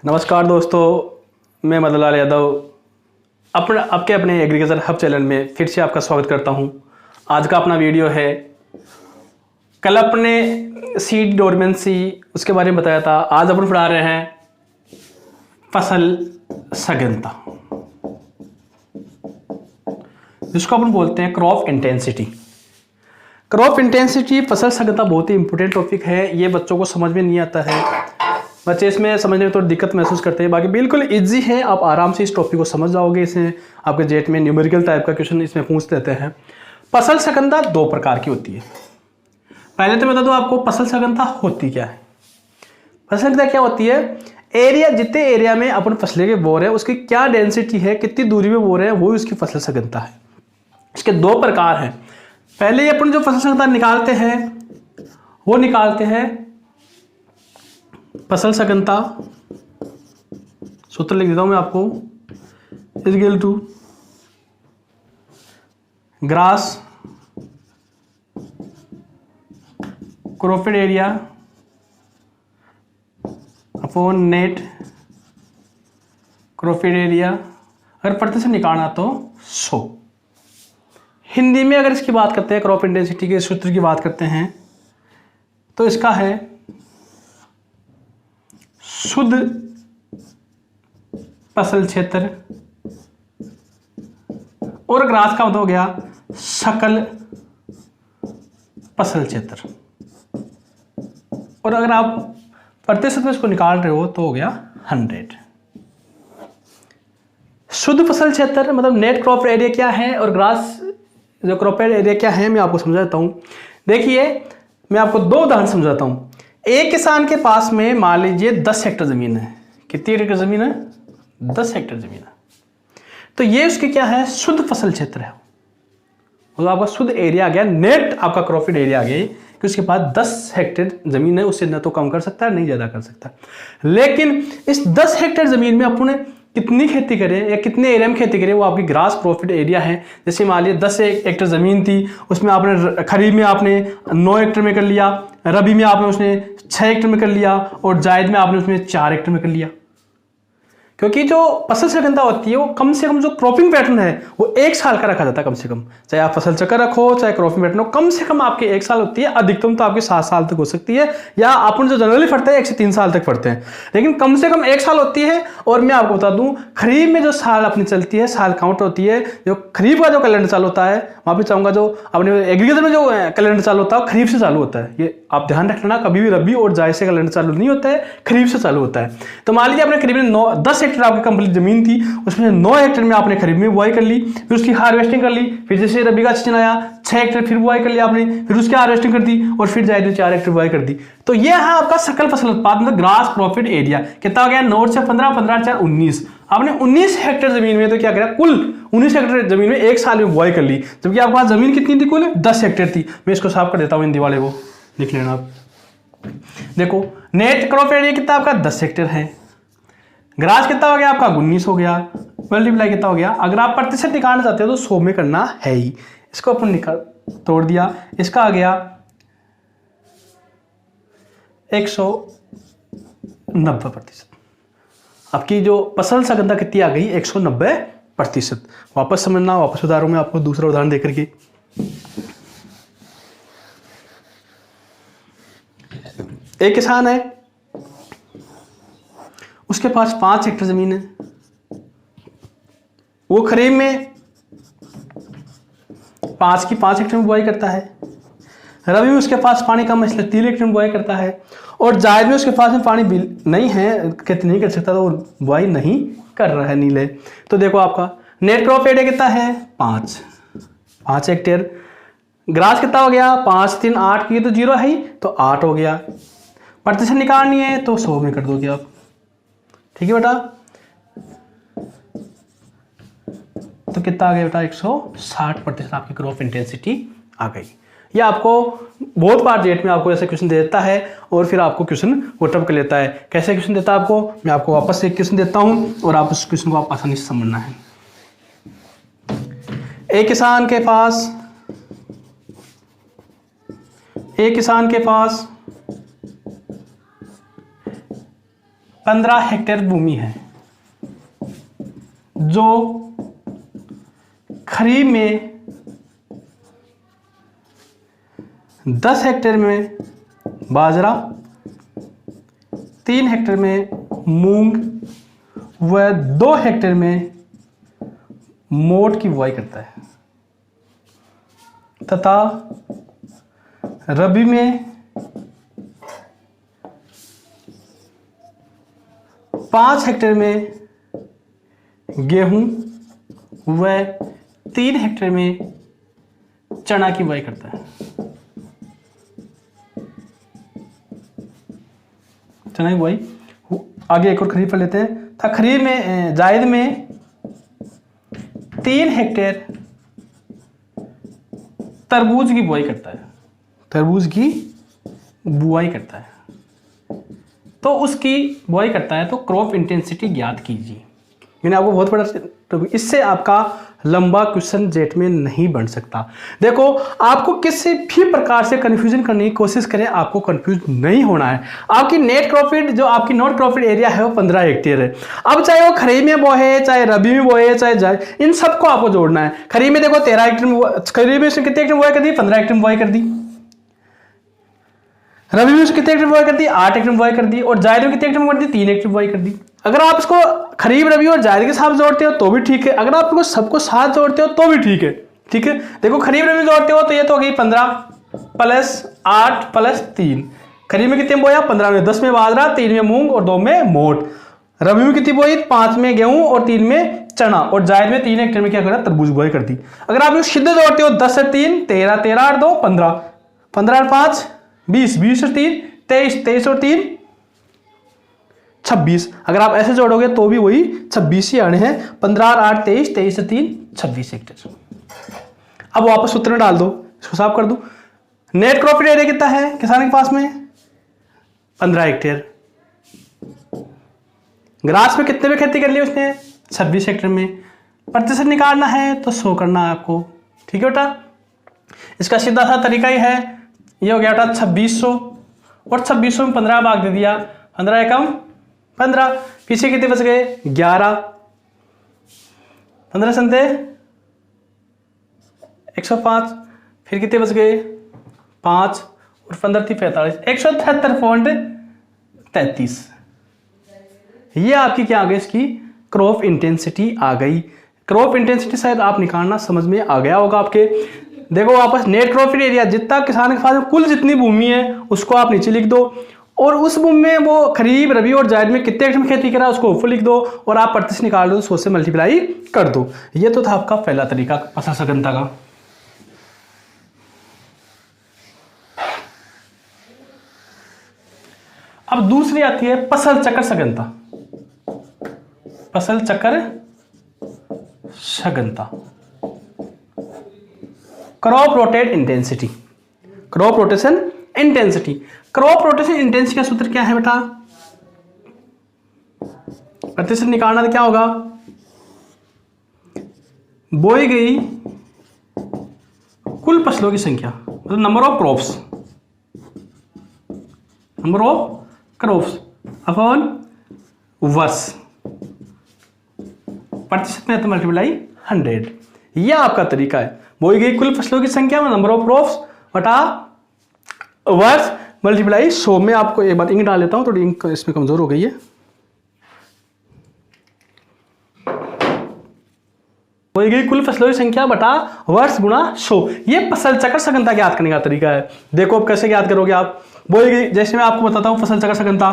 नमस्कार दोस्तों, मैं मदन लाल यादव आपके अपने एग्रीकल्चर हब चैनल में फिर से आपका स्वागत करता हूं। आज का अपना वीडियो है, कल अपने सीड डोरमेंसी उसके बारे में बताया था। आज अपन पढ़ा रहे हैं फसल सघनता, जिसको अपन बोलते हैं क्रॉप इंटेंसिटी। क्रॉप इंटेंसिटी, फसल सघनता बहुत ही इंपॉर्टेंट टॉपिक है। ये बच्चों को समझ में नहीं आता है, बच्चे इसमें समझने में थोड़ी दिक्कत महसूस करते हैं। बाकी बिल्कुल इजी है, आप आराम से इस टॉपिक को समझ जाओगे। इसमें आपके जेट में न्यूमेरिकल टाइप का क्वेश्चन इसमें पूछ लेते हैं। फसल सघनता दो प्रकार की होती है। पहले तो बता दो आपको फसल सघनता होती क्या है। फसल सघनता क्या होती है? एरिया, जितने एरिया में अपन फसलें के बो रहे हैं उसकी क्या डेंसिटी है, कितनी दूरी में बो रहे हैं, वो उसकी फसल सघनता है। इसके दो प्रकार हैं। पहले अपन जो फसल सघनता निकालते हैं वो निकालते हैं फसल सघनता, सूत्र लिख देता हूं मैं आपको, is equal to gross cropped area upon net cropped area. अगर प्रतिशत निकालना तो 100। हिंदी में अगर इसकी बात करते हैं, क्रॉप इंटेंसिटी के सूत्र की बात करते हैं, तो इसका है शुद्ध फसल क्षेत्र, और ग्रास का मतलब हो गया सकल फसल क्षेत्र। और अगर आप प्रतिशत में इसको निकाल रहे हो तो हो गया 100। शुद्ध फसल क्षेत्र मतलब नेट क्रॉप एरिया क्या है, और ग्रास जो क्रॉप एरिया क्या है, मैं आपको समझाता हूं। देखिए, मैं आपको दो उदाहरण समझाता हूं। एक किसान के पास में मान लीजिए 10 हेक्टेयर जमीन है। कितनी हेक्टेयर जमीन है? 10 हेक्टेयर जमीन है। तो ये उसके क्या है? शुद्ध फसल क्षेत्र है। तो आपका शुद्ध एरिया आ गया, नेट आपका क्रॉपिड एरिया आ गया कि उसके पास 10 हेक्टेयर जमीन है। उससे न तो कम कर सकता है, नहीं ज्यादा कर सकता। लेकिन इस 10 हेक्टेयर जमीन में अपने कितनी खेती करें या कितने एरिया में खेती करें, वो आपकी ग्रास प्रॉफिट एरिया है। जैसे मान लीजिए 10 हेक्टेयर जमीन थी, उसमें आपने खरीफ में आपने 9 हेक्टेयर में कर लिया, रबी में आपने उसने 6 हेक्टेयर में कर लिया, और जायद में आपने उसमें 4 हेक्टेयर में कर लिया। क्योंकि जो फसल सघनता होती है वो कम से कम, जो क्रॉपिंग पैटर्न है वो 1 साल का रखा जाता है कम से कम। चाहे आप फसल चक्कर रखो, चाहे क्रॉपिंग पैटर्न हो, कम से कम आपके 1 साल होती है। अधिकतम तो आपके 7 साल तक हो सकती है, या अपन जो जनरली पढ़ते हैं 1 से 3 साल तक पढ़ते हैं, लेकिन कम से कम 1 साल होती है। और मैं आपको बता दूं, खरीफ में जो साल अपनी चलती है, साल काउंट होती है, जो खरीफ का जो कैलेंडर चालू होता है, वहां पर चाहूंगा जो अपने एग्रीकल्चर में जो कैलेंडर चालू होता है खरीफ से चालू होता है। ये आप ध्यान रखना, कभी भी रबी और जायद से कैलेंडर चालू नहीं होता है, खरीफ से चालू होता है। तो मान लीजिए आपने खरीफ में 10 हेक्टेयर आपकी कंप्लीट जमीन थी, उसमें 9 हेक्टेयर में आपने खरीफ में बुआई कर ली, फिर उसकी हार्वेस्टिंग कर ली, फिर जैसे रबी का सीजन आया 6 हेक्टेयर फिर बुआई कर लिया आपने, फिर उसकी हार्वेस्टिंग कर दी, और फिर जायद में 4 हेक्टेयर बुआई कर दी। तो ये है आपका सकल फसल उत्पादन, मतलब ग्रास प्रॉफिट एरिया। कितना हो गया? 9 से 15, 15 4 19। आपने 19 हेक्टेयर जमीन में तो क्या करा? कुल 19 हेक्टेयर जमीन में 1 साल में बुआई कर ली, जबकि आपके पास जमीन कितनी थी? कुल 10 हेक्टेयर थी। मैं इसको साफ कर देता हूं, हिंदी वाले को लिख लेना आप। देखो, नेट क्रॉप एरिया कितना आपका? 10 हेक्टेयर है। ग्रास कितना हो गया आपका? 19 हो गया। मल्टीप्लाई कितना हो गया? अगर आप प्रतिशत निकालना चाहते हो तो 100 में करना है ही। इसको अपन निकाल तोड़ दिया, इसका आ गया 190%। आपकी जो फसल सघनता कितनी आ गई? 190%। वापस समझना, वापस उदाहरण में आपको दूसरा उदाहरण देकर के। एक किसान है, उसके पास 5 हेक्टेयर जमीन है। वो खरीफ में 5 हेक्टेयर में बुआई करता है, रबी में उसके पास पानी कम है इसलिए 3 हेक्टेयर में बुआई करता है, और जायद में उसके पास में पानी नहीं है, खेती नहीं कर सकता, तो वो बुआई नहीं कर रहा है, नीले। तो देखो आपका नेट क्रॉप एरिया कितना है? 5 हेक्टेयर। ग्रास कितना हो गया? 5 3 8 की तो 0 है ही, तो 8 हो गया। प्रतिशत निकालनी है तो 100 में कर दोगे आप। ठीक है बेटा, तो कितना आ गया बेटा? 160% आपकी क्रॉप इंटेंसिटी आ गई। ये आपको बहुत बार जेट में आपको ऐसे क्वेश्चन दे देता है, और फिर आपको क्वेश्चन पुटअप कर लेता है। कैसे क्वेश्चन देता है आपको? मैं आपको वापस से एक क्वेश्चन देता हूं, और आप उस क्वेश्चन को आप आसानी से समझना है। एक किसान के पास 15 हेक्टेयर भूमि है जो खरीफ में 10 हेक्टेयर में बाजरा, 3 हेक्टेयर में मूंग व 2 हेक्टेयर में मोट की बुआई करता है तथा रबी में 5 हेक्टेयर में गेहूं व 3 हेक्टेयर में चना की बुआई करता है। चना की बुआई। आगे एक और खरीफ पर लेते हैं। था खरीफ में जायद में 3 हेक्टेयर तरबूज की बुआई करता है। तरबूज की बुआई करता है तो उसकी बुआई करता है तो क्रॉप इंटेंसिटी ज्ञात कीजिए। मैंने आपको बहुत बड़ा, तो इससे आपका लंबा क्वेश्चन जेट में नहीं बन सकता। देखो, आपको किसी भी प्रकार से कंफ्यूजन करने की कोशिश करें, आपको कंफ्यूज नहीं होना है। आपकी नेट प्रॉफिट, जो आपकी नॉट प्रॉफिट एरिया है, वो 15 हेक्टेयर है। अब चाहे वो खरीफ में बोए, चाहे रबी में बोए, चाहे इन सबको आपको जोड़ना है। खरीफ में देखो 13 हेक्टेयर में, खरीफ में उसने कितने हेक्टेयर बुआई कर दी? 15 हेक्टेयर में बुआई कर दी। रबी में उसने कितने हेक्टेयर बुआई कर दी? 8 हेक्टेयर में बुआई कर दी। और जायद में कितने हेक्टेयर में कर दी? 3 हेक्टेयर में बुआई कर दी। अगर आप इसको खरीफ, रबी और जायद के साथ जोड़ते हो तो भी ठीक है, अगर आप इसको सबको साथ जोड़ते हो तो भी ठीक है। ठीक है, देखो खरीफ रबी जोड़ते हो तो ये तो हो गई 15 प्लस 8 प्लस 3। खरीफ में कितने बोया? 15 में 10 में बाजरा, 3 में मूंग और 2 में मोट। रबी में कितनी बोई? 5 में गेहूं और 3 में चना। और जायद में 3 हेक्टेयर में क्या करा? तरबूज बुआई कर दी। अगर आप सीधे जोड़ते हो 10 से 3 13, 13 और 2 15, 15 और 5 20, 20 और 3 23, 23 और 3 26। अगर आप ऐसे जोड़ोगे तो भी वही 26 ही आने हैं। 15 और 8 23, 23 से 3 26 हेक्टेयर। अब वापस सूत्र में डाल दो, इसको साफ कर दो। नेट प्रॉफिट एरिया कितना है किसान के पास में? 15 हेक्टेयर। ग्रास में कितने में खेती कर ली उसने? 26 हेक्टेयर में। प्रतिशत निकालना है तो 100 करना है आपको। ठीक है बेटा, इसका सीधा सा तरीका ही है। ये हो गया बेटा 2600 और 2600 में 15 भाग दे दिया। 15 एकम 15, पीछे कितने बच गए? 11। 15 संते 105, फिर कितने बच गए? 5 और 15 थी 45, 173.33। ये आपकी क्या आ गई? इसकी क्रॉप इंटेंसिटी आ गई। क्रॉप इंटेंसिटी शायद आप निकालना समझ में आ गया होगा आपके। देखो वापस नेट प्रॉफिट एरिया, जितना किसान के पास कुल जितनी भूमि है उसको आप नीचे लिख दो, और उस भूमि में वो खरीफ, रबी और जायद में कितने हेक्टेयर में खेती करा उसको ऊपर लिख दो, और आप प्रतिशत निकाल दो, 100 से मल्टीप्लाई कर दो। ये तो था आपका पहला तरीका फसल सघनता का। अब दूसरी आती है फसल चक्र सघनता। फसल चक्र सघनता, crop rotate intensity. Crop rotation intensity. Crop rotation intensity का सूत्र क्या है बेटा? प्रतिशत निकालना तो क्या होगा? बोई गई कुल फसलों की संख्या, मतलब number of crops, number of crops upon वर्ष। प्रतिशत में तो मल्टीप्लाई 100। यह आपका तरीका है। बोई गई कुल फसलों की संख्या में नंबर ऑफ क्रॉप्स बटा वर्ष मल्टीप्लाई 100। में आपको एक बार इंक डाल लेता हूं, थोड़ी इंक इसमें कमजोर हो गई है। बोई गई कुल फसलों की संख्या बटा वर्ष गुणा 100। ये फसल चक्र सघनता ज्ञात करने का तरीका है। देखो अब कैसे ज्ञात करोगे आप? बोई गई, जैसे मैं आपको बताता हूं फसल चक्र सघनता।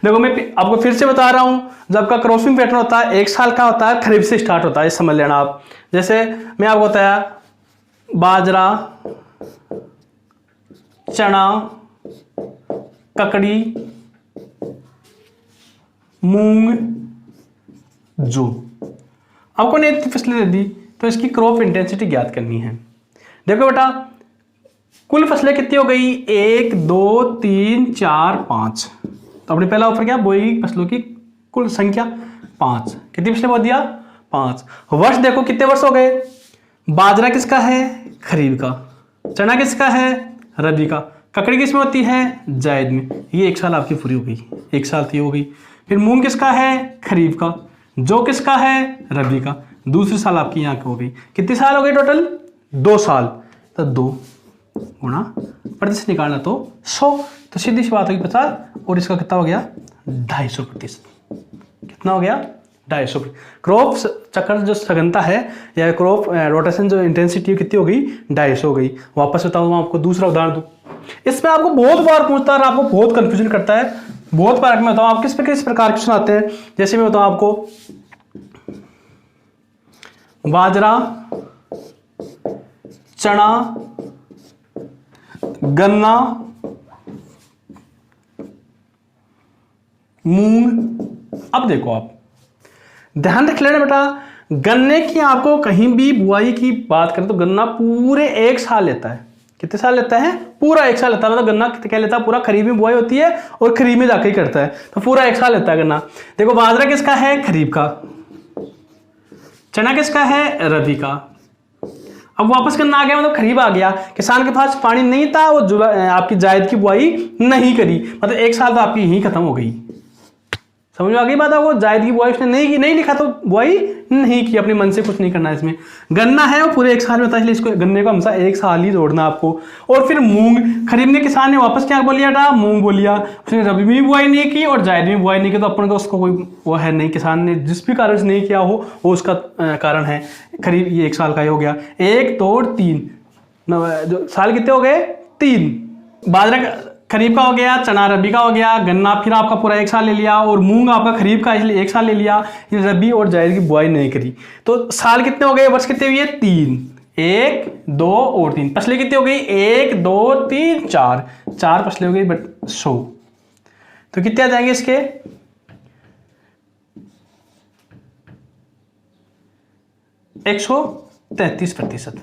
देखो मैं आपको फिर से बता रहा हूं, जब का क्रॉपिंग पैटर्न होता है 1 साल का होता है, खरीफ से स्टार्ट होता है, समझ लेना आप। जैसे मैं आपको बताया बाजरा, चना, ककड़ी, मूंग, जौ। आपको ने इतनी फसलें दे दी तो इसकी क्रॉप इंटेंसिटी ज्ञात करनी है। देखो बेटा कुल फसलें कितनी हो गई? 1 2 3 4 5। तो अपने पहला ऑफर क्या? बोई फसलों की कुल संख्या 5। कितनी फसलें बो दिया? 5। वर्ष देखो कितने वर्ष हो गए? बाजरा किसका है? खरीफ का। चना किसका है? रबी का। ककड़ी किस में होती है? जायद में। ये एक साल आपकी पूरी हो गई, एक साल तो हो गई। फिर मूंग किसका है? खरीफ का। जौ किसका है? रबी का। दूसरी साल आपकी यहाँ की हो गई। कितनी साल हो गई टोटल? 2 साल। तो 2 गुणा प्रतिशत निकालना तो 100, तो सीधी सी बात होगी 50, और इसका कितना हो गया? 250%। कितना हो गया? 250%। क्रॉप चक्र जो सघनता है या क्रॉप रोटेशन जो इंटेंसिटी कितनी हो गई? 250 हो गई। वापस बताऊँ आपको दूसरा उदाहरण दूँ, इसमें आपको बहुत बार पूछता है और आपको बहुत कंफ्यूजन करता है। बहुत बार मैं बताऊँ आप किस प्रकार क्वेश्चन आते हैं। जैसे मैं बताऊँ आपको, बाजरा, चना, गन्ना, मूंग। अब देखो आप ध्यान रख लेना बेटा, गन्ने की आपको कहीं भी बुआई की बात करें तो गन्ना पूरे 1 साल लेता है। कितने साल लेता है? पूरा 1 साल लेता है। मतलब गन्ना क्या लेता है? पूरा खरीफ में बुआई होती है और खरीफ में जाके ही करता है, तो पूरा 1 साल लेता है गन्ना। देखो बाजरा किसका है? खरीफ का। चना किसका है? रबी का। अब वापस गन्ना आ गया, मतलब खरीफ आ गया। किसान के पास पानी नहीं था, वो आपकी जायद की बुआई नहीं करी, मतलब 1 साल तो आपकी यहीं खत्म हो गई। समझ में आ गई बात? आपको जायद की बुआई उसने नहीं की, नहीं लिखा तो बुआई नहीं की, अपने मन से कुछ नहीं करना है इसमें। गन्ना है वो पूरे 1 साल में होता है, इसलिए इसको गन्ने को हमेशा 1 साल ही जोड़ना आपको। और फिर मूंग, खरीफने किसान ने वापस क्या बोलिया था? मूंग बोलिया। उसने रबी में भी बुआई नहीं की और जायद में बुआई नहीं की, तो अपन को उसको कोई वो है नहीं। किसान ने जिस भी कारण से नहीं किया हो वो उसका कारण है। खरीफ ये 1 साल का ही हो गया। 1 2 3 जो साल कितने हो गए? 3। बाजरा खरीफ का हो गया, चना रबी का हो गया, गन्ना फिर आपका पूरा 1 साल ले लिया, और मूंग आपका खरीफ का इसलिए 1 साल ले लिया। रबी और जायद की बुआई नहीं करी, तो साल कितने हो गए? वर्ष कितने हुए? 3। 1 2 और 3। फसलें कितनी हो गई? 1 2 3 4। 4 फसलें हो गई, बट 100। तो कितने आ जाएंगे इसके? 133%।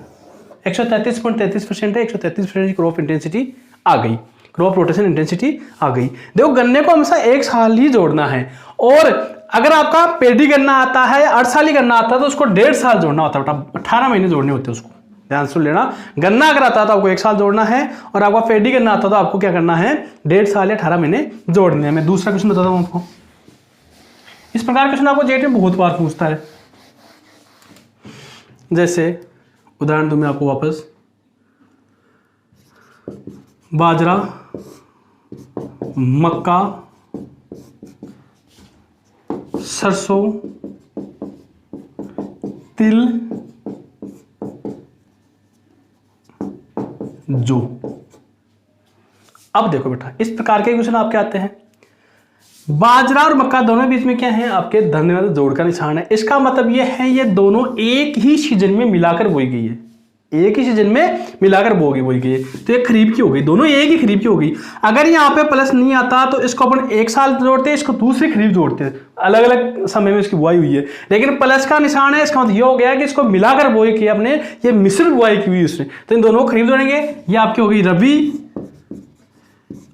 133.33% है। 133% की क्रॉप इंटेंसिटी आ गई, क्रॉप रोटेशन इंटेंसिटी आ गई। देखो गन्ने को हमेशा 1 साल ही जोड़ना है, और अगर आपका पेडी गन्ना आता है, 8 साल ही गन्ना आता है, तो उसको 1.5 साल जोड़ना होता है बेटा। 18 महीने जोड़ने होते हैं उसको, ध्यान सुन लेना। गन्ना अगर आता है तो आपको 1 साल जोड़ना है, और आपका पेडी गन्ना आता है तो आपको क्या करना है? 1.5 साल या 18 महीने जोड़ने हैं। मैं दूसरा क्वेश्चन बताता हूँ आपको। इस प्रकार क्वेश्चन आपको जेट में बहुत बार पूछता है। जैसे उदाहरण दूं मैं आपको वापस, बाजरा, मक्का, सरसों, तिल, जौ। अब देखो बेटा, इस प्रकार के क्वेश्चन आपके आते हैं। बाजरा और मक्का दोनों बीच में क्या है? आपके धन्यवाद जोड़ का निशान है। इसका मतलब ये है ये दोनों एक ही सीजन में मिलाकर बोई गई है, एक ही सीजन में मिलाकर बोई गई है। तो ये खरीफ की हो गई, दोनों एक ही खरीफ की हो गई। अगर यहाँ पे प्लस नहीं आता तो इसको अपन 1 साल जोड़ते हैं, इसको दूसरी खरीफ जोड़ते हैं, अलग अलग समय में इसकी बुआई हुई है। लेकिन प्लस का निशान है, इसका मतलब ये हो गया कि इसको मिलाकर बोई की अपने, ये मिश्रित बुआई की हुई उसने, तो इन दोनों को खरीफ जोड़ेंगे। ये आपकी हो गई रबी,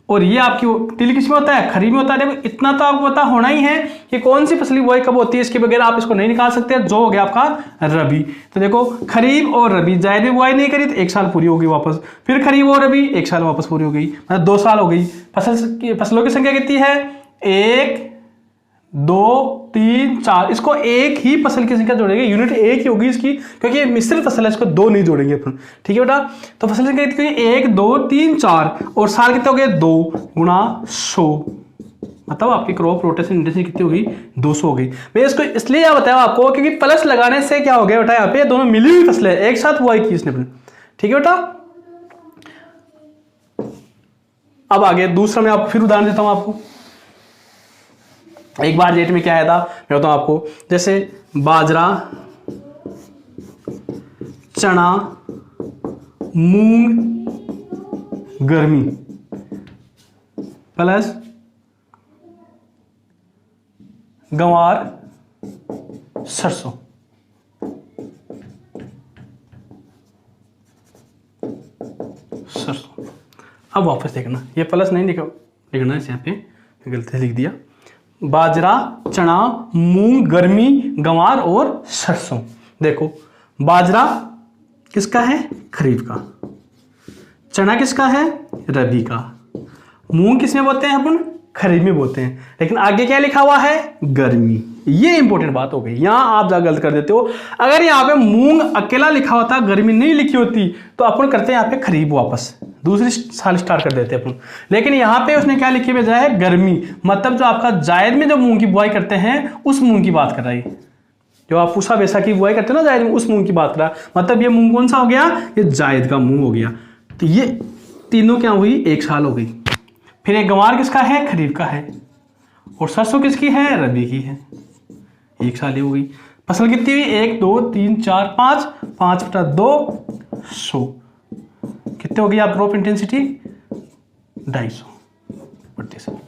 और ये आपकी तिल किसमें होता है? खरीफ में होता है। देखो इतना तो आपको पता होना ही है कि कौन सी फसली बुआई कब होती है, इसके बगैर आप इसको नहीं निकाल सकते। जो हो गया आपका रबी। तो देखो खरीफ और रबी, जायद में बुआई नहीं करी तो 1 साल पूरी हो गई वापस, फिर खरीफ और रबी 1 साल वापस पूरी हो गई, मतलब 2 साल हो गई। फसलों की संख्या कितनी है? 1 2 3 4। इसको एक ही फसल की संख्या जोड़ेंगे, यूनिट एक ही होगी इसकी, क्योंकि ये मिश्रित फसल है, इसको 2 नहीं जोड़ेंगे अपन। ठीक है बेटा, तो फसल संख्या कितनी? 1 2 3 4, और साल कितने हो गए? 2 गुणा 100, मतलब आपकी क्रॉप रोटेशन इंटेंसिटी कितनी हो गई? 200 हो गई। मैं इसको इसलिए यह बताया आपको क्योंकि प्लस लगाने से क्या हो गया बेटा, यहाँ पे दोनों मिली हुई फसलें एक साथ बुआई की इसने। ठीक है बेटा, अब आगे दूसरा मैं आपको फिर उदाहरण देता हूं आपको। एक बार डेट में क्या आया था मैं बताऊं आपको, जैसे बाजरा, चना, मूंग, गर्मी प्लस गंवार, सरसों। सरसों। अब वापस देखना, ये प्लस नहीं लिखना है, यहाँ पे गलती से लिख दिया। बाजरा, चना, मूंग, गर्मी, गंवार और सरसों। देखो बाजरा किसका है? खरीफ का। चना किसका है? रबी का। मूंग किसमें बोते हैं अपन? खरीफ में बोते हैं। लेकिन आगे क्या लिखा हुआ है? गर्मी। ये इंपॉर्टेंट बात हो गई, यहां आप गलत कर देते हो। अगर यहाँ पे मूंग अकेला लिखा होता, गर्मी नहीं लिखी होती, तो अपन करते हैं यहाँ पे खरीफ, वापस दूसरी साल स्टार्ट कर देते अपन। लेकिन यहाँ पे उसने क्या लिखे भेजा है? गर्मी। मतलब जो आपका जायद में जो मूंग की बुआई करते हैं उस मूंग की बात कर रहा है। जो आप पूसा वैसा की बुआई करते हो ना जायद में, उस मूंग की बात कर रहा है। मतलब ये मूंग कौन सा हो गया? ये जायद का मूंग हो गया। तो ये तीनों क्या हुई? एक साल हो गई। फिर एक गंवार किसका है? खरीफ का है। और सरसों किसकी है? रबी की है। एक साल ही हो गई। फसल कितनी हुई? 1 2 3 4 5, 5 बटा 2 100। कितने हो गई आप क्रॉप इंटेंसिटी? 250।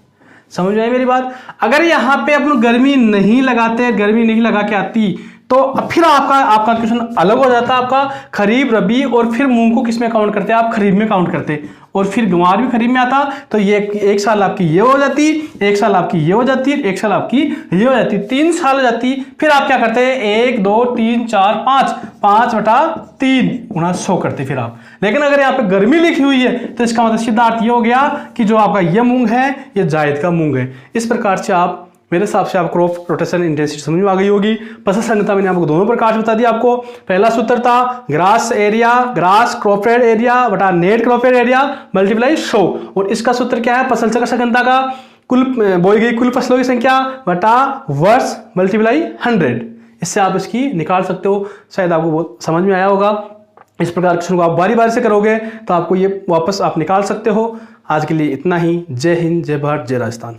समझ में आई मेरी बात? अगर यहाँ पे अपन गर्मी नहीं लगाते, गर्मी नहीं लगा के आती, तो फिर आपका क्वेश्चन अलग हो जाता। आपका खरीफ, रबी और फिर मूंग को किस में काउंट करते? आप खरीफ में काउंट करते, और फिर गंवार भी खरीफ में आता। तो ये एक साल आपकी ये हो जाती, एक साल आपकी ये हो जाती, एक साल आपकी ये हो जाती, 3 साल हो जाती। फिर आप क्या करते हैं? 1 2 3 4 5, 5 बटा 3 गुणा 100 करते फिर आप। लेकिन अगर यहाँ पे गर्मी लिखी हुई है तो इसका मतलब सीधा अर्थ ये हो गया कि जो आपका ये मूंग है ये जायद का मूंग है। इस प्रकार से आप, मेरे हिसाब से आप क्रॉप रोटेशन इंटेंसिटी समझ में आ गई होगी। फसल संगठनता मैंने आपको दोनों प्रकार से बता दिया। आपको पहला सूत्र था grass area, grass cropped area बटा नेट क्रॉपेड एरिया मल्टीप्लाई 100। और इसका सूत्र क्या है? फसल चक्र संगठनता का कुल बोई गई कुल फसलों की संख्या बटा वर्ष मल्टीप्लाई 100। इससे आप इसकी निकाल सकते हो। शायद आपको बहुत समझ में आया होगा। इस प्रकार क्वेश्चन को आप बारी बारी से करोगे तो आपको ये वापस आप निकाल सकते हो। आज के लिए इतना ही। जय हिंद, जय भारत, जय राजस्थान।